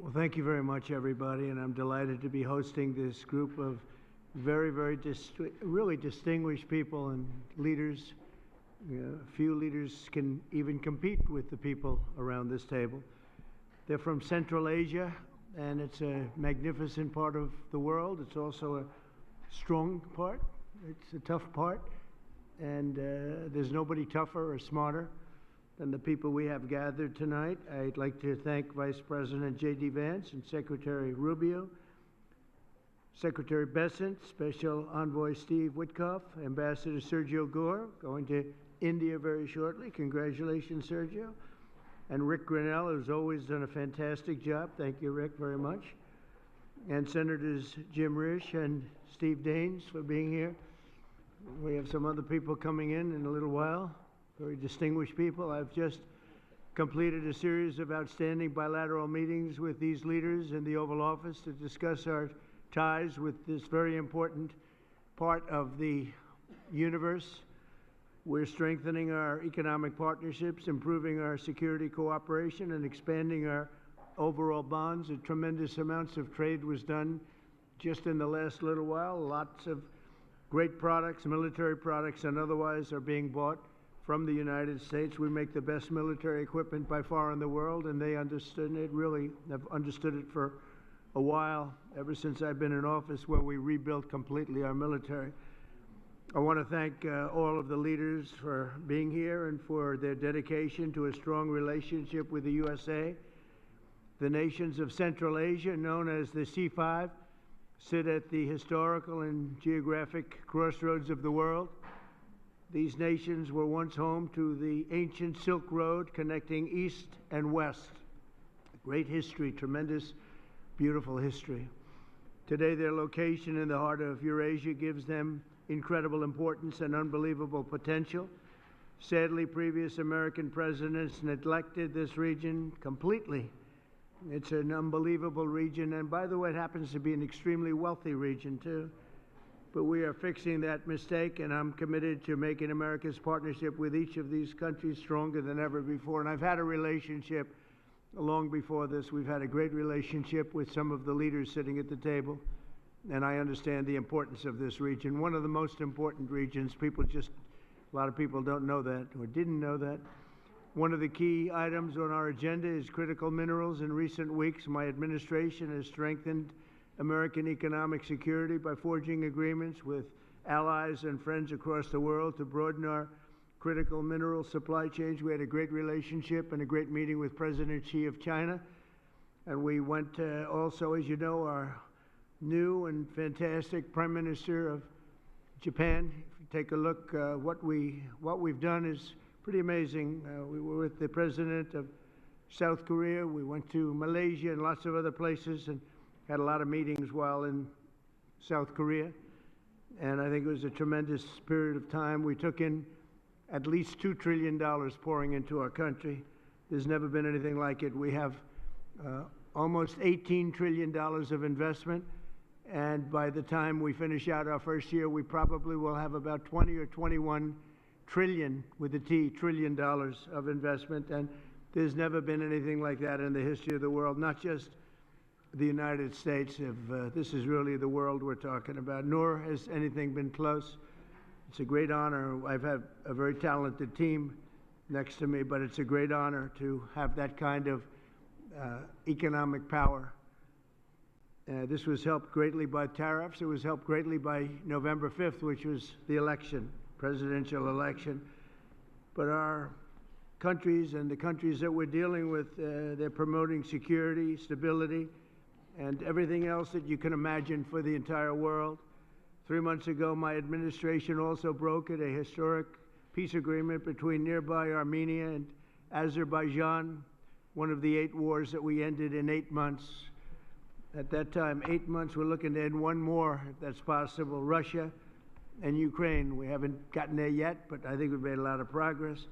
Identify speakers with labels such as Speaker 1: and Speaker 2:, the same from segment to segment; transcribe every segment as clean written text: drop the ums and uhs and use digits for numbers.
Speaker 1: Well, thank you very much, everybody, and I'm delighted to be hosting this group of really distinguished people and leaders. Few leaders can even compete with the people around this table. They're from Central Asia, and it's a magnificent part of the world. It's also a strong part. It's a tough part, and there's nobody tougher or smarter than the people we have gathered tonight. I'd like to thank Vice President J.D. Vance and Secretary Rubio, Secretary Bessent, Special Envoy Steve Witkoff, Ambassador Sergio Gore, going to India very shortly. Congratulations, Sergio. And Rick Grinnell, who's always done a fantastic job. Thank you, Rick, very much. And Senators Jim Risch and Steve Daines for being here. We have some other people coming in a little while. Very distinguished people. I've just completed a series of outstanding bilateral meetings with these leaders in the Oval Office to discuss our ties with this very important part of the universe. We're strengthening our economic partnerships, improving our security cooperation, and expanding our overall bonds. A tremendous amounts of trade was done just in the last little while. Lots of great products, military products and otherwise, are being bought from the United States. We make the best military equipment by far in the world, and they understood it, really have understood it for a while, ever since I've been in office, where we rebuilt completely our military. I want to thank all of the leaders for being here and for their dedication to a strong relationship with the USA. The nations of Central Asia, known as the C5, sit at the historical and geographic crossroads of the world. These nations were once home to the ancient Silk Road connecting east and west. Great history, tremendous, beautiful history. Today, their location in the heart of Eurasia gives them incredible importance and unbelievable potential. Sadly, previous American presidents neglected this region completely. It's an unbelievable region, and by the way, it happens to be an extremely wealthy region, too. But we are fixing that mistake, and I'm committed to making America's partnership with each of these countries stronger than ever before. And I've had a relationship long before this. We've had a great relationship with some of the leaders sitting at the table, and I understand the importance of this region. One of the most important regions. A lot of people don't know that or didn't know that. One of the key items on our agenda is critical minerals. In recent weeks, my administration has strengthened American economic security by forging agreements with allies and friends across the world to broaden our critical mineral supply chains. We had a great relationship and a great meeting with President Xi of China. And we went also, as you know, our new and fantastic Prime Minister of Japan. If you take a look, what we've done is pretty amazing. We were with the President of South Korea. We went to Malaysia and lots of other places, and had a lot of meetings while in South Korea, and I think it was a tremendous period of time. We took in at least $2 trillion pouring into our country. There's never been anything like it. We have almost $18 trillion of investment, and by the time we finish out our first year, we probably will have about 20 or 21 trillion, with a T, trillion dollars of investment, and there's never been anything like that in the history of the world, not just the United States. This is really the world we're talking about, nor has anything been close. It's a great honor. I've had a very talented team next to me, but it's a great honor to have that kind of economic power. This was helped greatly by tariffs. It was helped greatly by November 5th, which was the election, presidential election. But our countries and the countries that we're dealing with, they're promoting security, stability, and everything else that you can imagine for the entire world. 3 months ago, my administration also brokered a historic peace agreement between nearby Armenia and Azerbaijan, one of the 8 wars that we ended in 8 months. At that time, 8 months, we're looking to end one more, if that's possible. Russia and Ukraine. We haven't gotten there yet, but I think we've made a lot of progress.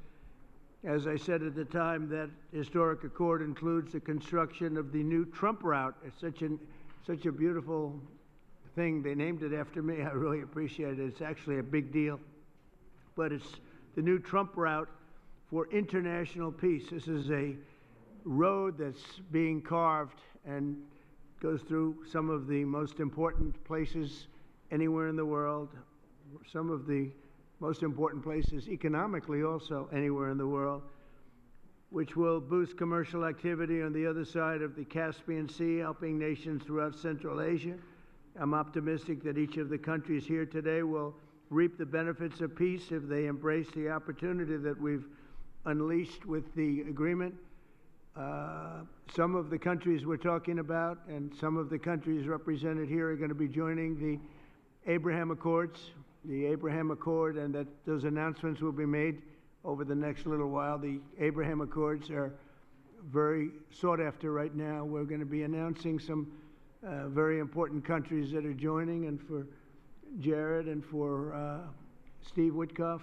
Speaker 1: As I said at the time, that historic accord includes the construction of the new Trump route. It's such a beautiful thing. They named it after me. I really appreciate it. It's actually a big deal. But it's the new Trump route for international peace. This is a road that's being carved and goes through some of the most important places anywhere in the world, some of the most important places economically also anywhere in the world, which will boost commercial activity on the other side of the Caspian Sea, helping nations throughout Central Asia. I'm optimistic that each of the countries here today will reap the benefits of peace if they embrace the opportunity that we've unleashed with the agreement. Some of the countries we're talking about and some of the countries represented here are going to be joining the Abraham Accords, and that those announcements will be made over the next little while. The Abraham Accords are very sought after right now. We're going to be announcing some very important countries that are joining, and for Jared and for Steve Witkoff,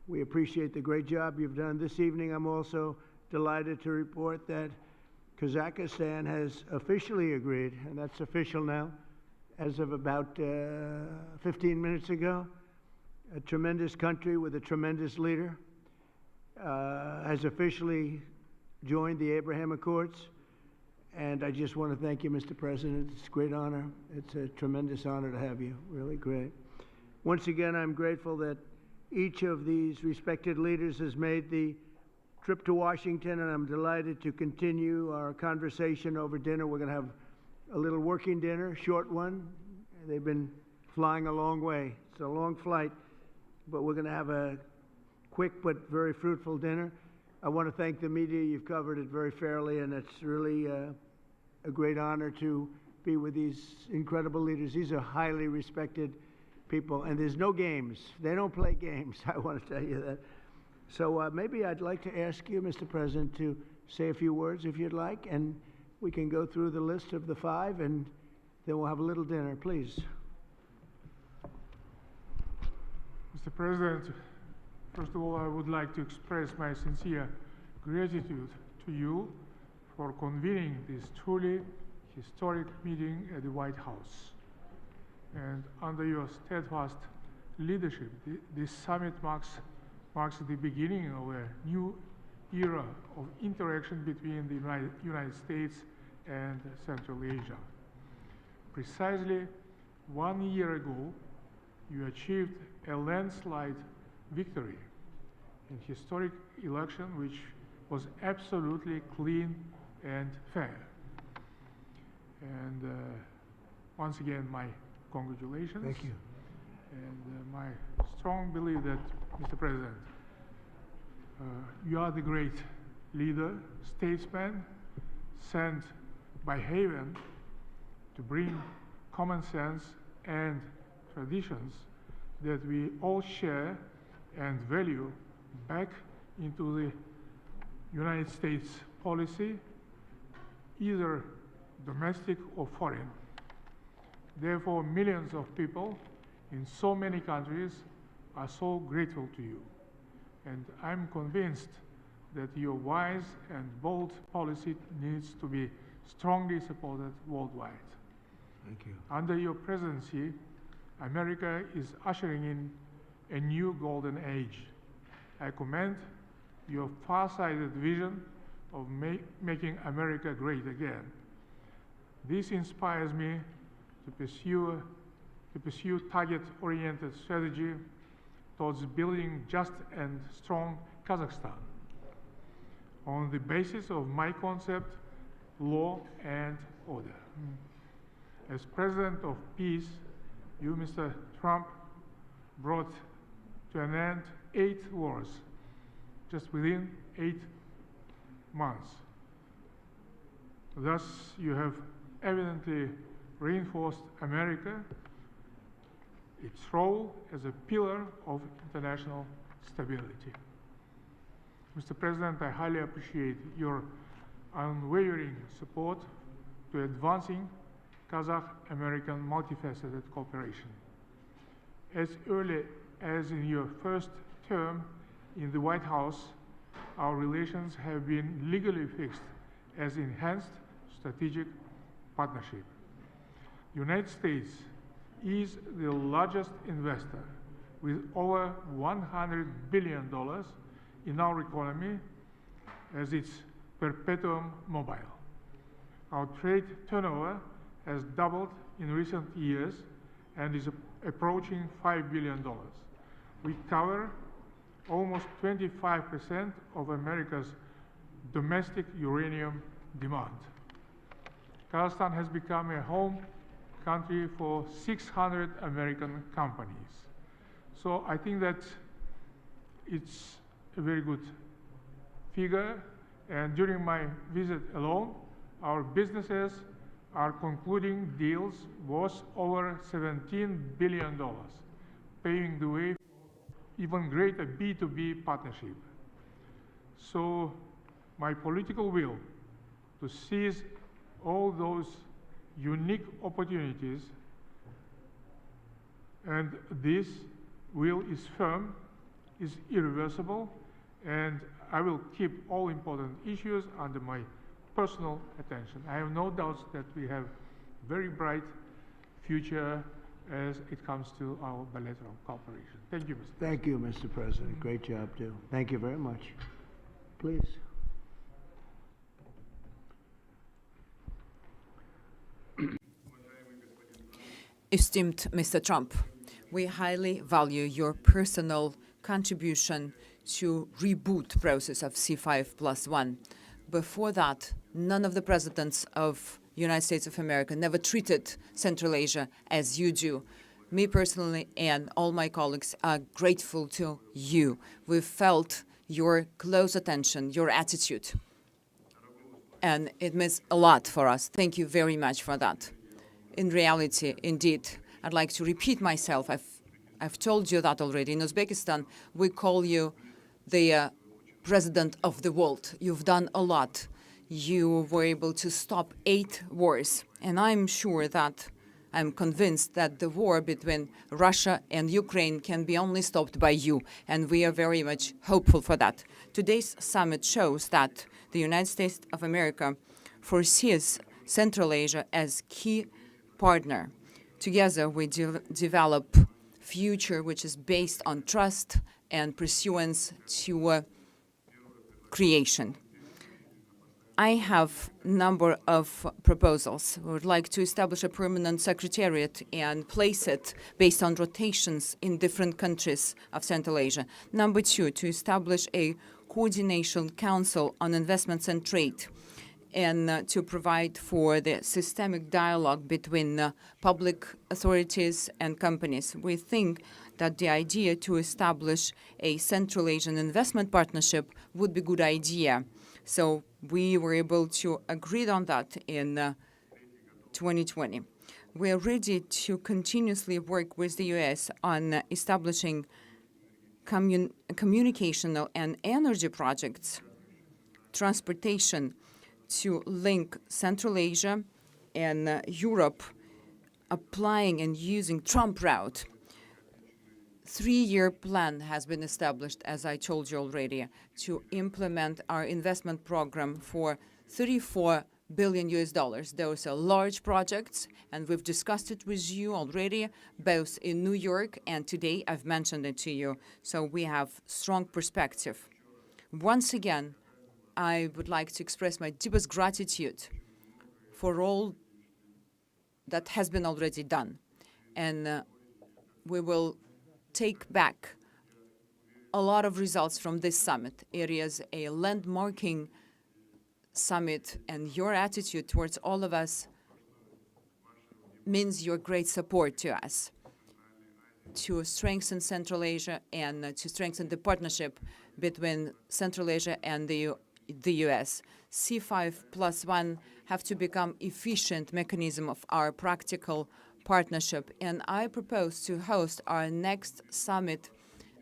Speaker 1: we appreciate the great job you've done this evening. I'm also delighted to report that Kazakhstan has officially agreed, and that's official now, as of about 15 minutes ago. A tremendous country with a tremendous leader has officially joined the Abraham Accords. And I just want to thank you, Mr. President. It's a great honor. It's a tremendous honor to have you. Really great. Once again, I'm grateful that each of these respected leaders has made the trip to Washington, and I'm delighted to continue our conversation over dinner. We're going to have a little working dinner, short one. They've been flying a long way. It's a long flight, but we're going to have a quick but very fruitful dinner. I want to thank the media. You've covered it very fairly, and it's really a great honor to be with these incredible leaders. These are highly respected people, and there's no games. They don't play games, I want to tell you that. So maybe I'd like to ask you, Mr. President, to say a few words if you'd like, and we can go through the list of the 5, and then we'll have a little dinner, please.
Speaker 2: Mr. President, first of all, I would like to express my sincere gratitude to you for convening this truly historic meeting at the White House. And under your steadfast leadership, this summit marks the beginning of a new era of interaction between the United States and Central Asia. Precisely 1 year ago, you achieved a landslide victory in historic election which was absolutely clean and fair. And once again, my congratulations.
Speaker 1: Thank you.
Speaker 2: And my strong belief that, Mr. President, you are the great leader, statesman, sent by heaven to bring common sense and traditions that we all share and value back into the United States policy, either domestic or foreign. Therefore, millions of people in so many countries are so grateful to you. And I'm convinced that your wise and bold policy needs to be strongly supported worldwide.
Speaker 1: Thank you.
Speaker 2: Under your presidency, America is ushering in a new golden age. I commend your far-sighted vision of making America great again. This inspires me to pursue target-oriented strategy towards building just and strong Kazakhstan on the basis of my concept, law and order. As President of Peace, you, Mr. Trump, brought to an end 8 wars just within 8 months. Thus, you have evidently reinforced America, its role as a pillar of international stability. Mr. President, I highly appreciate your unwavering support to advancing Kazakh-American multifaceted cooperation. As early as in your first term in the White House, our relations have been legally fixed as enhanced strategic partnership. The United States is the largest investor with over $100 billion in our economy, as its perpetuum mobile. Our trade turnover has doubled in recent years and is approaching $5 billion. We cover almost 25% of America's domestic uranium demand. Kazakhstan has become a home country for 600 American companies. So I think that it's a very good figure, and during my visit alone, our businesses are concluding deals worth over $17 billion, paving the way for even greater B2B partnership. So my political will to seize all those unique opportunities, and this will is firm, is irreversible, and I will keep all important issues under my personal attention. I have no doubts that we have very bright future as it comes to our bilateral cooperation. Thank you, Mr.
Speaker 1: Thank you, Mr. President. Great job, too. Thank you very much. Please.
Speaker 3: Esteemed Mr. Trump, we highly value your personal contribution to reboot process of C5+1. Before that, none of the presidents of United States of America never treated Central Asia as you do. Me personally and all my colleagues are grateful to you. We've felt your close attention, your attitude, and it means a lot for us. Thank you very much for that. In reality, indeed, I'd like to repeat myself. I've told you that already. In Uzbekistan, we call you the president of the world. You've done a lot. You were able to stop 8 wars. And I'm convinced that the war between Russia and Ukraine can be only stopped by you. And we are very much hopeful for that. Today's summit shows that the United States of America foresees Central Asia as key partner. Together, we develop future which is based on trust and pursuance to creation. I have a number of proposals. We would like to establish a permanent secretariat and place it based on rotations in different countries of Central Asia. Number 2, to establish a coordination council on investments and trade, and to provide for the systemic dialogue between public authorities and companies. We think that the idea to establish a Central Asian investment partnership would be a good idea. So we were able to agree on that in 2020. We are ready to continuously work with the U.S. on establishing communicational and energy projects, transportation, to link Central Asia and Europe, applying and using Trump route. 3-year plan has been established, as I told you already, to implement our investment program for $34 billion. Those are large projects, and we've discussed it with you already, both in New York and today I've mentioned it to you. So we have strong perspective. Once again, I would like to express my deepest gratitude for all that has been already done. And we will take back a lot of results from this summit. It is a landmarking summit, and your attitude towards all of us means your great support to us to strengthen Central Asia and to strengthen the partnership between Central Asia and the U.S. C5+1 have to become efficient mechanism of our practical partnership. And I propose to host our next summit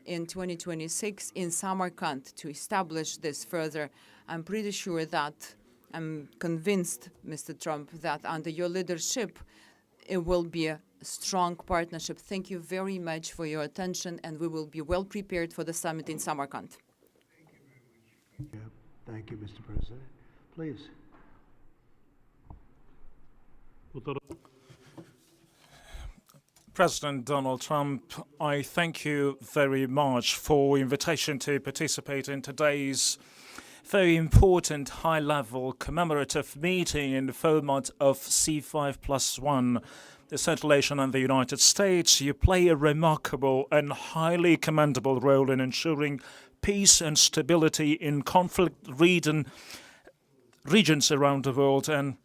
Speaker 3: in 2026 in Samarkand to establish this further. I'm pretty sure that, I'm convinced, Mr. Trump, that under your leadership, it will be a strong partnership. Thank you very much for your attention, and we will be well prepared for the summit in Samarkand.
Speaker 1: Yeah. Thank you, Mr. President. Please.
Speaker 4: President Donald Trump, I thank you very much for your invitation to participate in today's very important high-level commemorative meeting in the format of C5+1. The Central Asia and the United States, you play a remarkable and highly commendable role in ensuring peace and stability in conflict regions around the world, and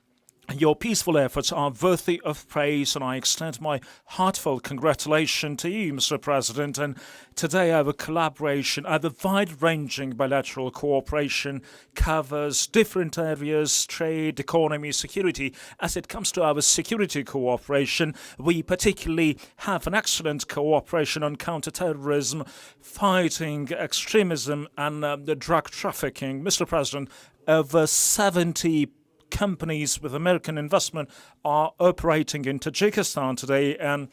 Speaker 4: your peaceful efforts are worthy of praise, and I extend my heartfelt congratulations to you, Mr. President. And today our collaboration, our wide-ranging bilateral cooperation covers different areas: trade, economy, security. As it comes to our security cooperation, we particularly have an excellent cooperation on counterterrorism, fighting extremism, and the drug trafficking. Mr. President, over 70 companies with American investment are operating in Tajikistan today, and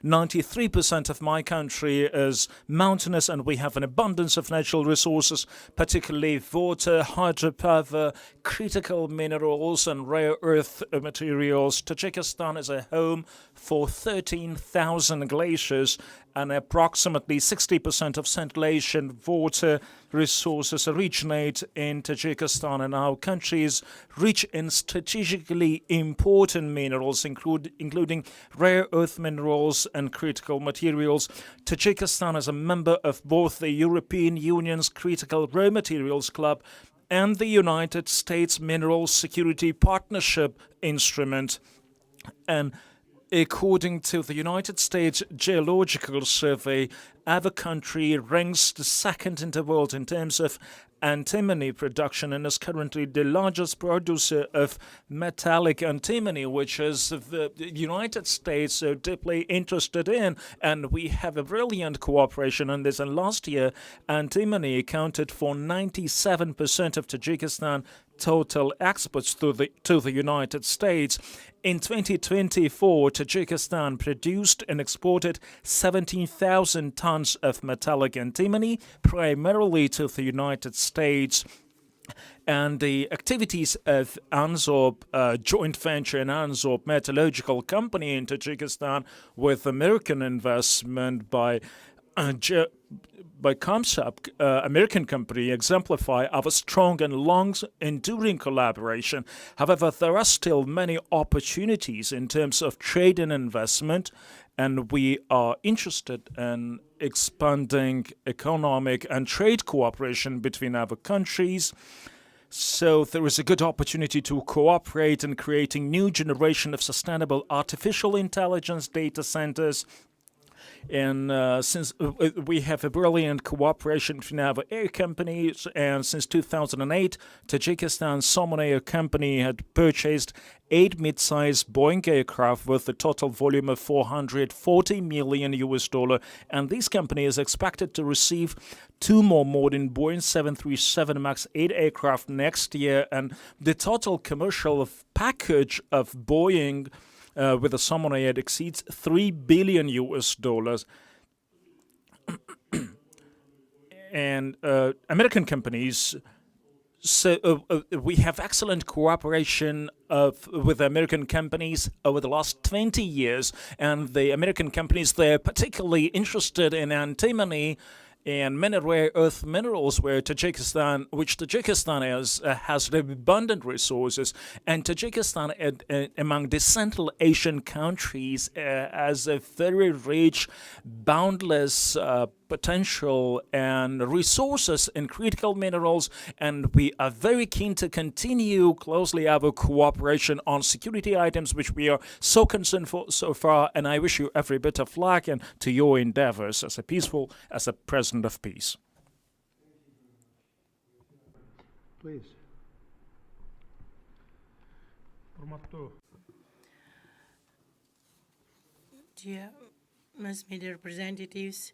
Speaker 4: 93% of my country is mountainous, and we have an abundance of natural resources, particularly water, hydropower, critical minerals, and rare earth materials. Tajikistan is a home for 13,000 glaciers, and approximately 60% of Central Asian water resources originate in Tajikistan, and our country is rich in strategically important minerals, including rare earth minerals and critical materials. Tajikistan is a member of both the European Union's Critical Raw Materials Club and the United States Minerals Security Partnership Instrument. And according to the United States Geological Survey, our country ranks the second in the world in terms of antimony production, and is currently the largest producer of metallic antimony, which is the United States so deeply interested in, and we have a brilliant cooperation on this. And last year, antimony accounted for 97% of Tajikistan total exports to the United States. In 2024, Tajikistan produced and exported 17,000 tons of metallic antimony, primarily to the United States. And the activities of ANZOB, joint venture in ANZOB metallurgical company in Tajikistan with American investment by Kassym, American company, exemplify our strong and long-enduring collaboration. However, there are still many opportunities in terms of trade and investment, and we are interested in expanding economic and trade cooperation between our countries. So there is a good opportunity to cooperate in creating new generation of sustainable artificial intelligence data centers. And since we have a brilliant cooperation between our air companies, and since 2008, Tajikistan Soman Air Company had purchased 8 mid-sized Boeing aircraft with a total volume of $440 million, and this company is expected to receive 2 more modern Boeing 737 MAX 8 aircraft next year, and the total commercial package of Boeing with the Soman Air exceeds $3 billion. And American companies, so we have excellent cooperation with American companies over the last 20 years, and the American companies, they're particularly interested in antimony and many rare earth minerals, which Tajikistan has abundant resources, and Tajikistan, among the Central Asian countries, has a very rich, boundless potential and resources in critical minerals, and we are very keen to continue closely our cooperation on security items, which we are so concerned for so far, and I wish you every bit of luck and to your endeavors as a president of peace.
Speaker 1: Please.
Speaker 5: Dear mass media representatives,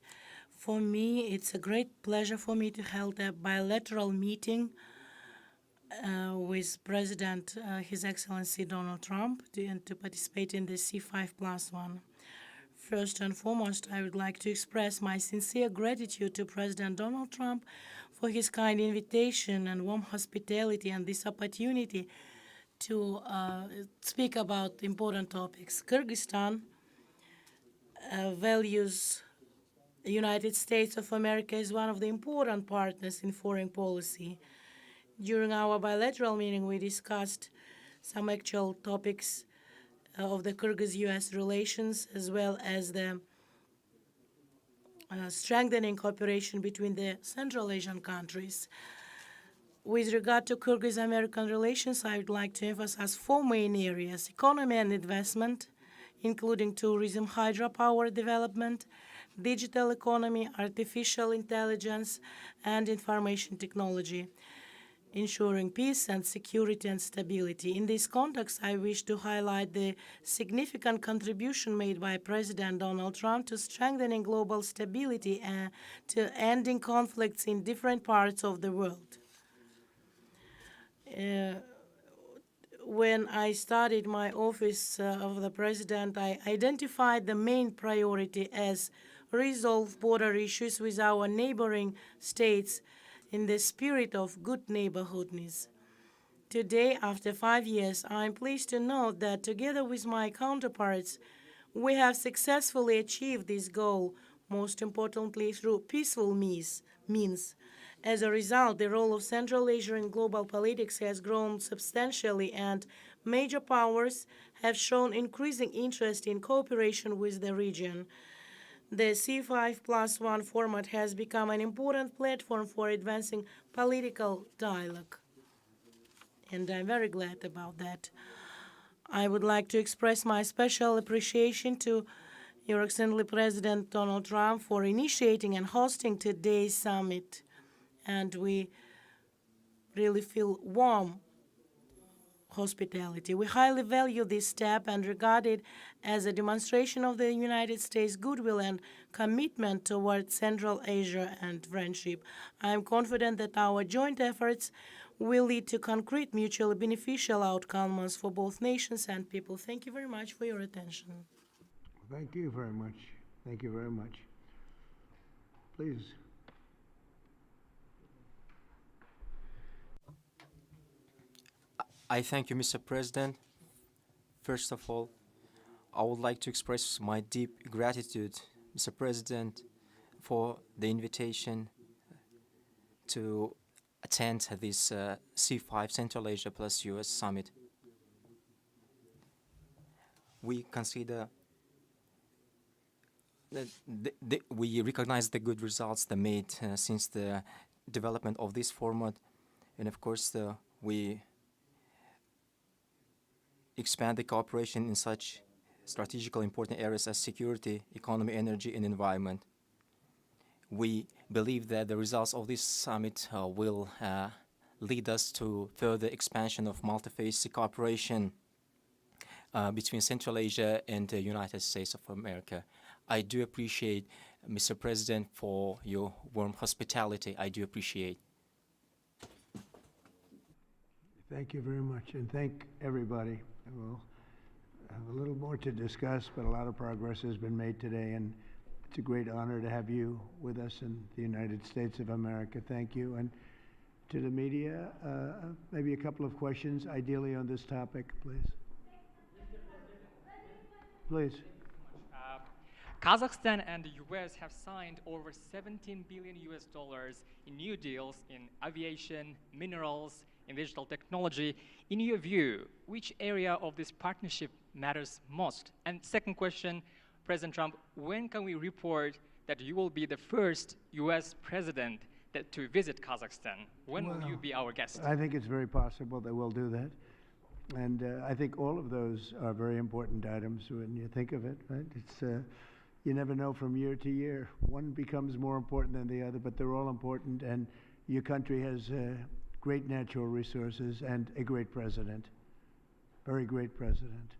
Speaker 5: for me, it's a great pleasure for me to hold a bilateral meeting with President, His Excellency Donald Trump, and to participate in the C5+1. First and foremost, I would like to express my sincere gratitude to President Donald Trump for his kind invitation and warm hospitality and this opportunity to speak about important topics. Kyrgyzstan values the United States of America as one of the important partners in foreign policy. During our bilateral meeting, we discussed some actual topics of the Kyrgyz-US relations, as well as the strengthening cooperation between the Central Asian countries. With regard to Kyrgyz-American relations, I would like to emphasize 4 main areas: economy and investment, including tourism, hydropower development, digital economy, artificial intelligence, and information technology, ensuring peace and security and stability. In this context, I wish to highlight the significant contribution made by President Donald Trump to strengthening global stability and to ending conflicts in different parts of the world. When I started my office of the president, I identified the main priority as resolve border issues with our neighboring states in the spirit of good neighborhoodness. Today, after 5 years, I am pleased to note that together with my counterparts, we have successfully achieved this goal, most importantly through peaceful means. As a result, the role of Central Asia in global politics has grown substantially, and major powers have shown increasing interest in cooperation with the region. The C5+1 format has become an important platform for advancing political dialogue, and I'm very glad about that. I would like to express my special appreciation to Your Excellency President Donald Trump for initiating and hosting today's summit, and we really feel warm hospitality. We highly value this step and regard it as a demonstration of the United States' goodwill and commitment towards Central Asia and friendship. I am confident that our joint efforts will lead to concrete, mutually beneficial outcomes for both nations and people. Thank you very much for your attention.
Speaker 1: Thank you very much. Thank you very much. Please.
Speaker 6: I thank you, Mr. President. First of all, I would like to express my deep gratitude, Mr. President, for the invitation to attend this C5 Central Asia plus US Summit. We consider that we recognize the good results that made since the development of this format, and of course we expand the cooperation in such strategically important areas as security, economy, energy, and environment. We believe that the results of this summit will lead us to further expansion of multi-phase cooperation between Central Asia and the United States of America. I do appreciate, Mr. President, for your warm hospitality. I do appreciate.
Speaker 1: Thank you very much, and thank everybody. We'll have a little more to discuss, but a lot of progress has been made today, and it's a great honor to have you with us in the United States of America. Thank you. And to the media, maybe a couple of questions, ideally on this topic, please. Please.
Speaker 7: Kazakhstan and the US have signed over $17 billion in new deals in aviation, minerals, in digital technology. In your view, which area of this partnership matters most? And second question, President Trump, when can we report that you will be the first US president to visit Kazakhstan? When will you be our guest?
Speaker 1: I think it's very possible that we'll do that. And I think all of those are very important items when you think of it, right? It's, you never know from year to year. One becomes more important than the other, but they're all important, and your country has great natural resources and a great president. Very great president.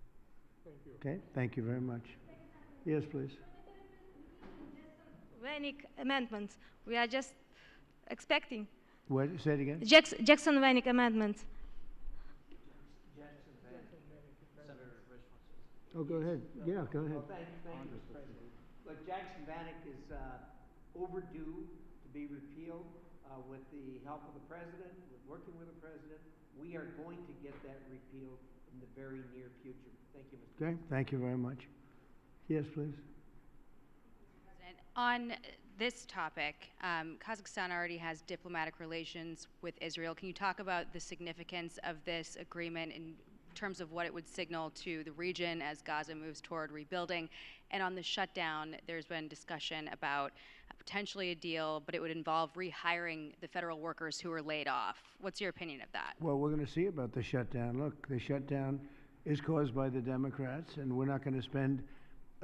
Speaker 2: Thank you.
Speaker 1: Okay, thank you very much. Yes, please.
Speaker 8: Vanik amendment. We are just expecting.
Speaker 1: What? Say it again.
Speaker 8: Jackson Vanik amendment.
Speaker 1: Oh, go ahead. Yeah, go ahead.
Speaker 9: Well, thank you, Mr. President. Look, Jackson-Vanik is overdue to be repealed with the help of the President, with working with the President. We are going to get that repealed in the very near future. Thank you, Mr.
Speaker 1: Okay, thank you very much. Yes, please.
Speaker 10: On this topic, Kazakhstan already has diplomatic relations with Israel. Can you talk about the significance of this agreement in terms of what it would signal to the region as Gaza moves toward rebuilding? And on the shutdown, there's been discussion about potentially a deal, but it would involve rehiring the federal workers who were laid off. What's your opinion of that?
Speaker 1: Well, we're going to see about the shutdown. Look, the shutdown is caused by the Democrats, and we're not going to spend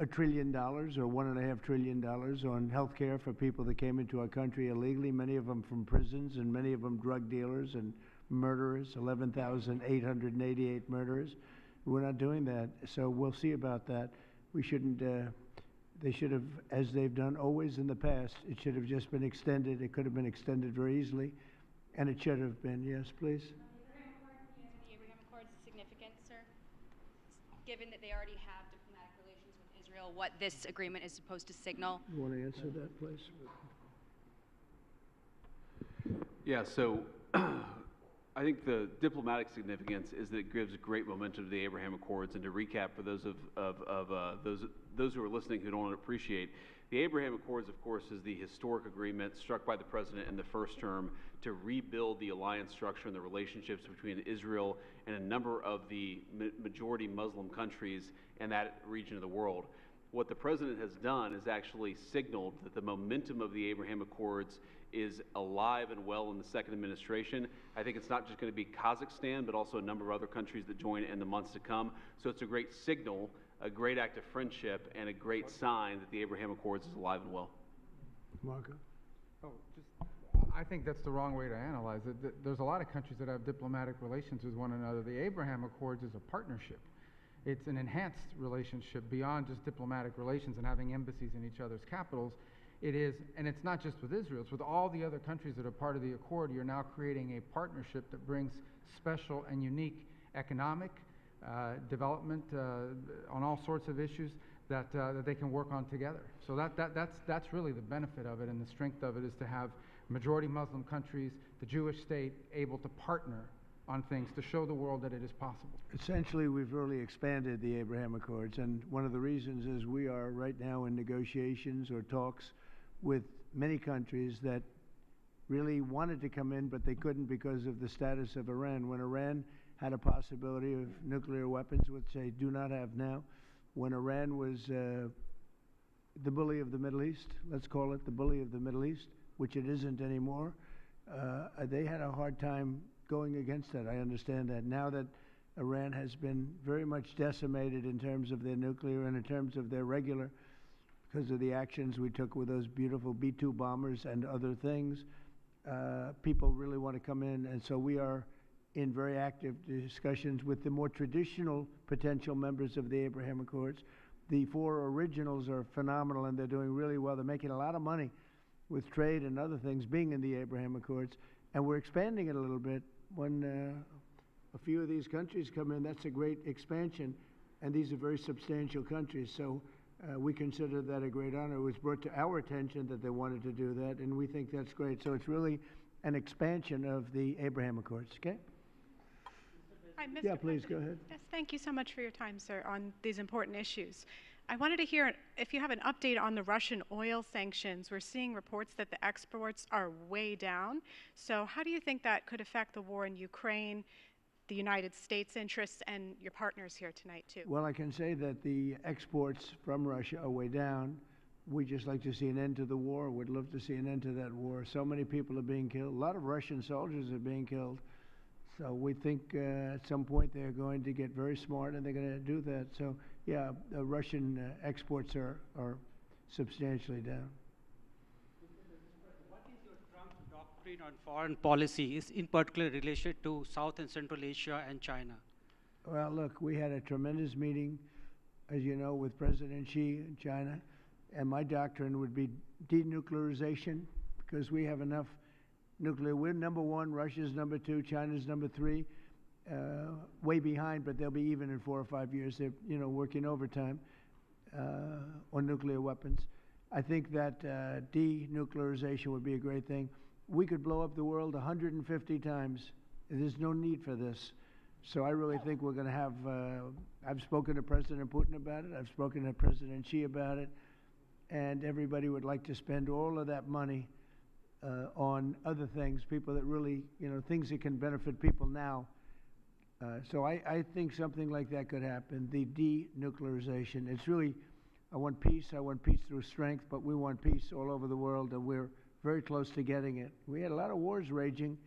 Speaker 1: $1 trillion or $1.5 trillion on health care for people that came into our country illegally, many of them from prisons and many of them drug dealers and murderers, 11,888 murderers. We're not doing that, so we'll see about that. We shouldn't, they should have, as they've done always in the past, it should have just been extended. It could have been extended very easily, and it should have been. Yes, please.
Speaker 10: The Abraham Accords is significant, sir, given that they already have diplomatic relations with Israel, what this agreement is supposed to signal?
Speaker 1: You want to answer that, please?
Speaker 11: Yeah, so I think the diplomatic significance is that it gives great momentum to the Abraham Accords. And to recap for those those who are listening who don't appreciate, the Abraham Accords, of course, is the historic agreement struck by the president in the first term to rebuild the alliance structure and the relationships between Israel and a number of the majority Muslim countries in that region of the world. What the president has done is actually signaled that the momentum of the Abraham Accords is alive and well in the second administration. I think it's not just going to be Kazakhstan, but also a number of other countries that join in the months to come. So it's a great signal, a great act of friendship, and a great sign that the Abraham Accords is alive and well.
Speaker 1: Marco?
Speaker 12: I think that's the wrong way to analyze it. There's a lot of countries that have diplomatic relations with one another. The Abraham Accords is a partnership. It's an enhanced relationship beyond just diplomatic relations and having embassies in each other's capitals. It is, and it's not just with Israel, it's with all the other countries that are part of the accord. You're now creating a partnership that brings special and unique economic development on all sorts of issues that they can work on together. So that's really the benefit of it, and the strength of it is to have majority Muslim countries, the Jewish state, able to partner on things to show the world that it is possible.
Speaker 1: Essentially, we've really expanded the Abraham Accords, and one of the reasons is we are right now in negotiations or talks with many countries that really wanted to come in, but they couldn't because of the status of Iran. When Iran had a possibility of nuclear weapons, which they do not have now, when Iran was the bully of the Middle East, let's call it the bully of the Middle East, which it isn't anymore, they had a hard time going against that. I understand that. Now that Iran has been very much decimated in terms of their nuclear and in terms of their regular, because of the actions we took with those beautiful B-2 bombers and other things, people really want to come in. And so we are in very active discussions with the more traditional potential members of the Abraham Accords. The four originals are phenomenal, and they're doing really well. They're making a lot of money with trade and other things being in the Abraham Accords, and we're expanding it a little bit. When a few of these countries come in, that's a great expansion, and these are very substantial countries. So we consider that a great honor. It was brought to our attention that they wanted to do that, and we think that's great. So it's really an expansion of the Abraham Accords, okay?
Speaker 13: Hi, Mr.
Speaker 1: Yeah, please,
Speaker 13: President.
Speaker 1: go ahead.
Speaker 13: Yes, thank you so much for your time, sir, on these important issues. I wanted to hear if you have an update on the Russian oil sanctions. We're seeing reports that the exports are way down. So how do you think that could affect the war in Ukraine, the United States' interests, and your partners here tonight, too?
Speaker 1: Well, I can say that the exports from Russia are way down. We just like to see an end to the war. We'd love to see an end to that war. So many people are being killed. A lot of Russian soldiers are being killed. So we think at some point they're going to get very smart and they're going to do that. So, yeah, the Russian exports are substantially down.
Speaker 14: What is your Trump doctrine on foreign policy, is in particular related to South and Central Asia and China?
Speaker 1: Well, look, we had a tremendous meeting, as you know, with President Xi in China, and my doctrine would be denuclearization, because we have enough nuclear. We're number one, Russia's number two, China's number three, way behind, but they'll be even in 4 or 5 years. They're, working overtime on nuclear weapons. I think that denuclearization would be a great thing. We could blow up the world 150 times. There's no need for this. So I really think we're going to have, I've spoken to President Putin about it. I've spoken to President Xi about it. and everybody would like to spend all of that money on other things, people that really, things that can benefit people now. So I think something like that could happen, the denuclearization. It's really, I want peace through strength, but we want peace all over the world, and we're very close to getting it. We had a lot of wars raging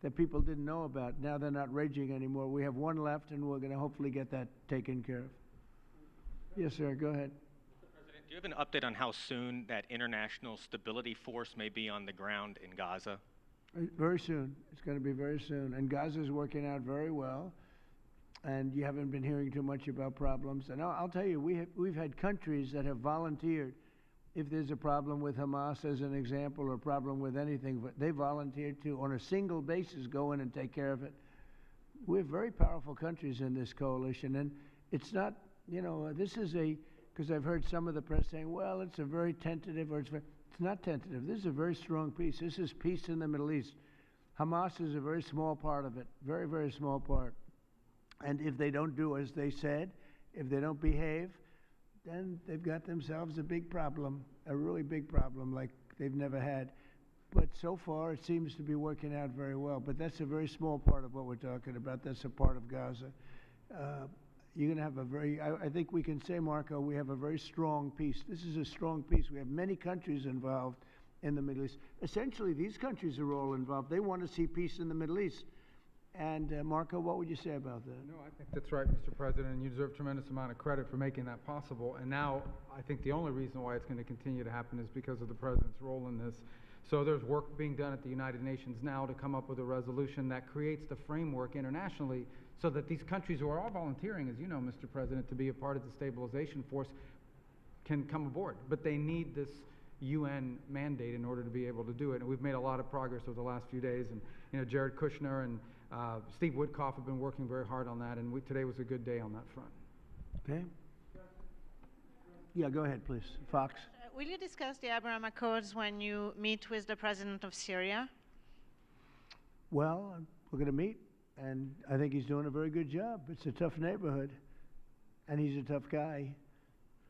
Speaker 1: that people didn't know about. Now they're not raging anymore. We have one left, and we're going to hopefully get that taken care of. Yes, sir, go ahead.
Speaker 15: Mr. President, do you have an update on how soon that international stability force may be on the ground in Gaza?
Speaker 1: Very soon. It's going to be very soon. And Gaza's working out very well. And you haven't been hearing too much about problems. And I'll tell you, we've had countries that have volunteered. If there's a problem with Hamas, as an example, or a problem with anything, but they volunteered to, on a single basis, go in and take care of it. We have very powerful countries in this coalition. And it's not, this is because I've heard some of the press saying, well, it's a very tentative, or it's not tentative. This is a very strong peace. This is peace in the Middle East. Hamas is a very small part of it, very, very small part. And if they don't do as they said, if they don't behave, then they've got themselves a big problem, a really big problem like they've never had. But so far, it seems to be working out very well. But that's a very small part of what we're talking about. That's a part of Gaza. You're going to have a very, I think we can say, Marco, we have a very strong peace. This is a strong peace. We have many countries involved in the Middle East. Essentially, these countries are all involved. They want to see peace in the Middle East. And Marco, what would you say about that?
Speaker 12: No, I think that's right, Mr. President, and you deserve a tremendous amount of credit for making that possible. And now I think the only reason why it's going to continue to happen is because of the President's role in this. So there's work being done at the United Nations now to come up with a resolution that creates the framework internationally so that these countries who are all volunteering, as you know, Mr. President, to be a part of the stabilization force can come aboard. But they need this UN mandate in order to be able to do it. And we've made a lot of progress over the last few days. And Jared Kushner and Steve Woodcock have been working very hard on that, and today was a good day on that front.
Speaker 1: Okay. Yeah, go ahead, please. Fox.
Speaker 16: Will you discuss the Abraham Accords when you meet with the president of Syria?
Speaker 1: Well, we're going to meet, and I think he's doing a very good job. It's a tough neighborhood, and he's a tough guy,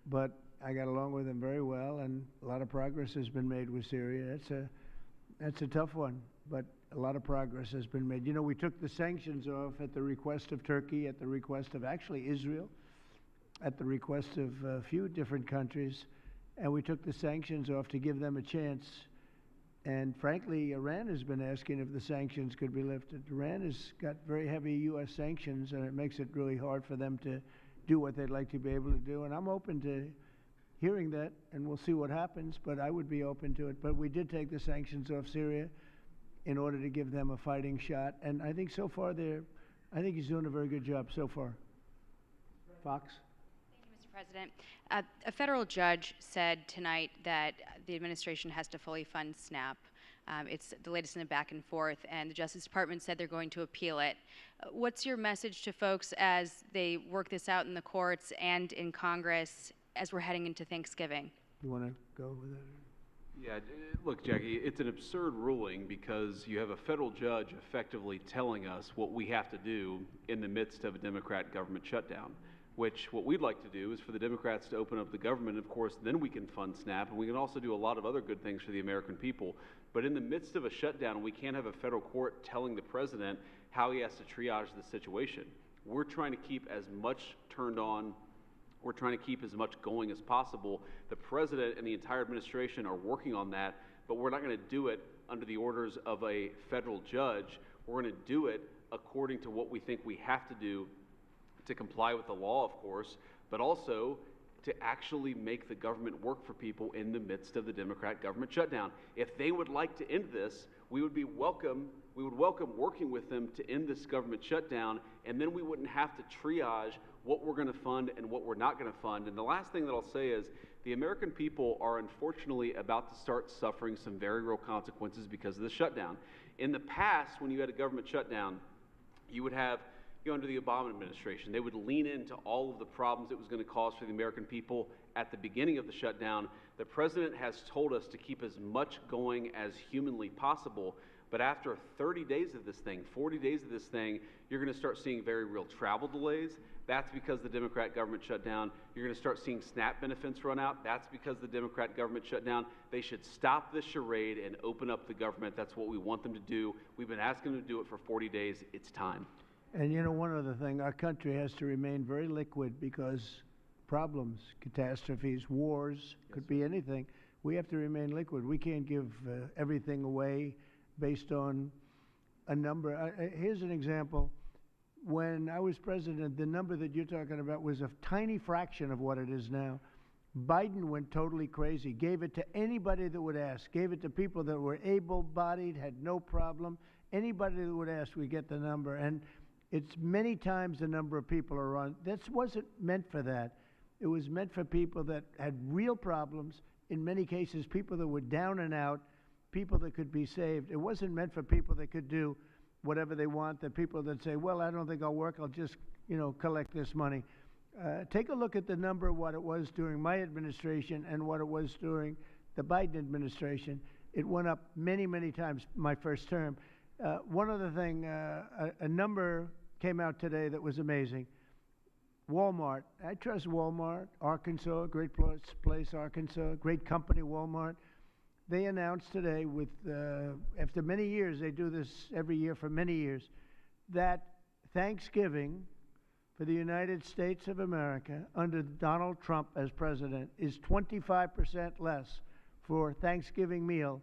Speaker 1: but I got along with him very well, and a lot of progress has been made with Syria. That's a tough one, but a lot of progress has been made. We took the sanctions off at the request of Turkey, at the request of actually Israel, at the request of a few different countries, and we took the sanctions off to give them a chance. And frankly, Iran has been asking if the sanctions could be lifted. Iran has got very heavy U.S. sanctions, and it makes it really hard for them to do what they'd like to be able to do. And I'm open to hearing that, and we'll see what happens, but I would be open to it. But we did take the sanctions off Syria in order to give them a fighting shot. And I think so far I think he's doing a very good job so far. Fox?
Speaker 10: Thank you, Mr. President. A federal judge said tonight that the administration has to fully fund SNAP. It's the latest in the back and forth, and the Justice Department said they're going to appeal it. What's your message to folks as they work this out in the courts and in Congress as we're heading into Thanksgiving?
Speaker 1: You want to go with that?
Speaker 11: Yeah, look, Jackie, it's an absurd ruling because you have a federal judge effectively telling us what we have to do in the midst of a Democrat government shutdown, which what we'd like to do is for the Democrats to open up the government. Of course, then we can fund SNAP, and we can also do a lot of other good things for the American people. But in the midst of a shutdown, we can't have a federal court telling the president how he has to triage the situation. We're trying to keep as much turned on. We're trying to keep as much going as possible. The president and the entire administration are working on that, but we're not going to do it under the orders of a federal judge. We're going to do it according to what we think we have to do to comply with the law, of course, but also to actually make the government work for people in the midst of the Democrat government shutdown. If they would like to end this, we would welcome working with them to end this government shutdown, and then we wouldn't have to triage what we're going to fund and what we're not going to fund. And the last thing that I'll say is the American people are unfortunately about to start suffering some very real consequences because of the shutdown. In the past, when you had a government shutdown, you would have, under the Obama administration, they would lean into all of the problems it was going to cause for the American people at the beginning of the shutdown. The president has told us to keep as much going as humanly possible. But after 30 days of this thing, 40 days of this thing, you're going to start seeing very real travel delays. That's because the Democrat government shut down. You're going to start seeing SNAP benefits run out. That's because the Democrat government shut down. They should stop this charade and open up the government. That's what we want them to do. We've been asking them to do it for 40 days. It's time.
Speaker 1: And you know, one other thing, our country has to remain very liquid because problems, catastrophes, wars, could be anything. We have to remain liquid. We can't give everything away based on a number. Here's an example. When I was president, the number that you're talking about was a tiny fraction of what it is now. Biden went totally crazy, gave it to anybody that would ask, gave it to people that were able-bodied, had no problem. Anybody that would ask, we get the number. And it's many times the number of people are on. This wasn't meant for that. It was meant for people that had real problems, in many cases, people that were down and out, people that could be saved. It wasn't meant for people that could do whatever they want, the people that say, well, I don't think I'll work, I'll just, collect this money. Take a look at the number of what it was during my administration and what it was during the Biden administration. It went up many, many times my first term. One other thing, a number came out today that was amazing. Walmart. I trust Walmart. Arkansas, great place, Arkansas, great company, Walmart. They announced today, after many years, they do this every year for many years, that Thanksgiving for the United States of America under Donald Trump as president is 25% less for Thanksgiving meal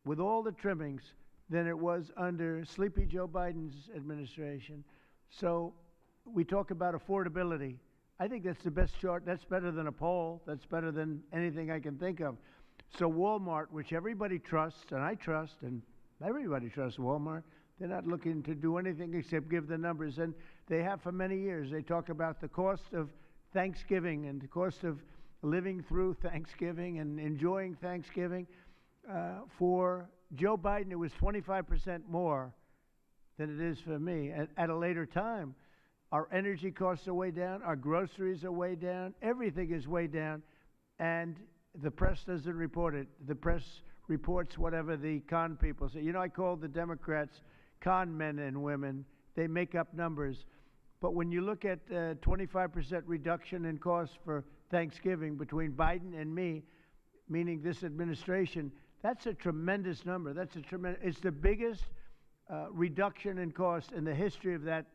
Speaker 1: with all the trimmings than it was under Sleepy Joe Biden's administration. So we talk about affordability. I think that's the best chart. That's better than a poll. That's better than anything I can think of. So Walmart, which everybody trusts, and I trust, and everybody trusts Walmart, they're not looking to do anything except give the numbers. And they have for many years. They talk about the cost of Thanksgiving and the cost of living through Thanksgiving and enjoying Thanksgiving. For Joe Biden, it was 25% more than it is for me. At a later time, our energy costs are way down, our groceries are way down, everything is way down, and the press doesn't report it. The press reports whatever the con people say. I call the Democrats con men and women. They make up numbers. But when you look at 25% reduction in costs for Thanksgiving between Biden and me, meaning this administration, that's a tremendous number. It's the biggest reduction in cost in the history of that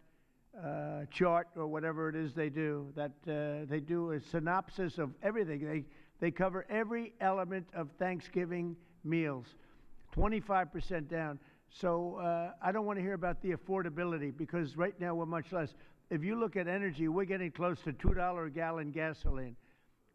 Speaker 1: chart or whatever it is they do. They do a synopsis of everything. They cover every element of Thanksgiving meals, 25% down. So I don't want to hear about the affordability because right now we're much less. If you look at energy, we're getting close to $2 a gallon gasoline.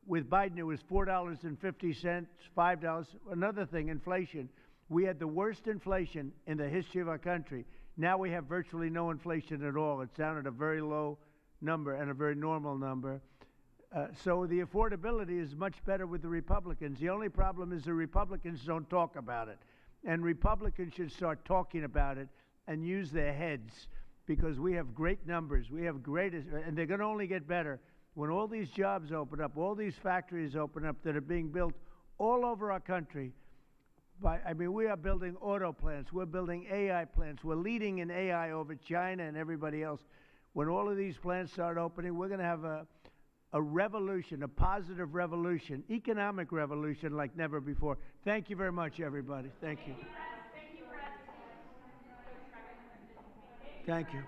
Speaker 1: With Biden, it was $4.50, $5. Another thing, inflation. We had the worst inflation in the history of our country. Now we have virtually no inflation at all. It's down at a very low number and a very normal number. So the affordability is much better with the Republicans. The only problem is the Republicans don't talk about it. And Republicans should start talking about it and use their heads because we have great numbers. We have and they're going to only get better. When all these jobs open up, all these factories open up that are being built all over our country, we are building auto plants. We're building AI plants. We're leading in AI over China and everybody else. When all of these plants start opening, we're going to have a revolution, a positive revolution, economic revolution like never before. Thank you very much, everybody. Thank you.
Speaker 13: Thank you, Brett.
Speaker 1: Thank you.